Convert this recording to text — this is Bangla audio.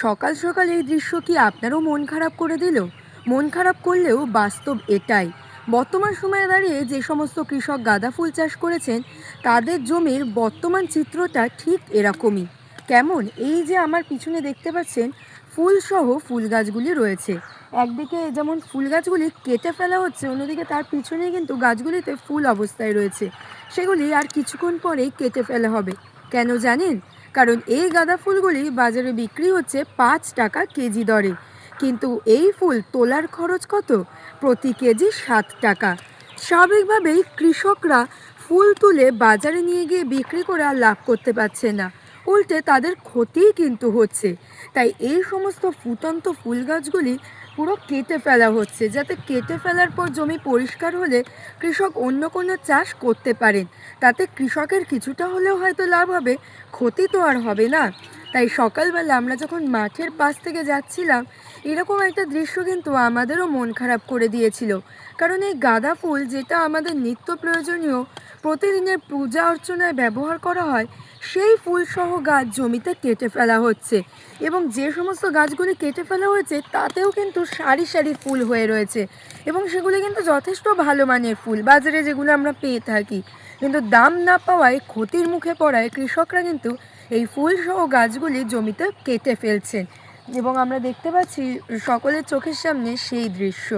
সকাল সকাল এই দৃশ্য কি আপনারও মন খারাপ করে দিল? মন খারাপ করলেও বাস্তব এটাই। বর্তমান সময়ে দাঁড়িয়ে যে সমস্ত কৃষক গাঁদা ফুল চাষ করেছেন, তাদের জমির বর্তমান চিত্রটা ঠিক এরকমই। কেমন? এই যে আমার পিছনে দেখতে পাচ্ছেন, ফুলসহ ফুল গাছগুলি রয়েছে। একদিকে যেমন ফুল গাছগুলি কেটে ফেলা হচ্ছে, অন্যদিকে তার পিছনে কিন্তু গাছগুলিতে ফুল অবস্থায় রয়েছে। সেগুলি আর কিছুক্ষণ পরেই কেটে ফেলা হবে। কেন জানেন? কারণ এই গাঁদা ফুলগুলি বাজারে বিক্রি হচ্ছে 5 টাকা কেজি দরে, কিন্তু এই ফুল তোলার খরচ কত? প্রতি কেজি 7 টাকা। স্বাভাবিকভাবেই কৃষকরা ফুল তুলে বাজারে নিয়ে গিয়ে বিক্রি করে আর লাভ করতে পারছে না, উল্টে তাদের ক্ষতিই কিন্তু হচ্ছে। তাই এই সমস্ত ফুটন্ত ফুল গাছগুলি পুরো কেটে ফেলা হচ্ছে, যাতে কেটে ফেলার পর জমি পরিষ্কার হলে কৃষক অন্য কোনো চাষ করতে পারেন। তাতে কৃষকের কিছুটা হলেও হয়তো লাভ হবে, ক্ষতি তো আর হবে না। তাই সকালবেলা আমরা যখন মাঠের পাশ থেকে যাচ্ছিলাম, এরকম একটা দৃশ্য কিন্তু আমাদেরও মন খারাপ করে দিয়েছিল। কারণ এই গাঁদা ফুল, যেটা আমাদের নিত্য প্রয়োজনীয়, প্রতিদিনের পূজা অর্চনায় ব্যবহার করা হয়, সেই ফুলসহ গাছ জমিতে কেটে ফেলা হচ্ছে। এবং যে সমস্ত গাছগুলি কেটে ফেলা হয়েছে তাতেও কিন্তু সারি সারি ফুল হয়ে রয়েছে, এবং সেগুলি কিন্তু যথেষ্ট ভালো মানের ফুল, বাজারে যেগুলো আমরা পেয়ে থাকি। কিন্তু দাম না পাওয়ায়, ক্ষতির মুখে পড়ায় কৃষকরা কিন্তু এই ফুলসহ গাছগুলি জমিতে কেটে ফেলছেন, এবং আমরা দেখতে পাচ্ছি সকলের চোখের সামনে সেই দৃশ্য।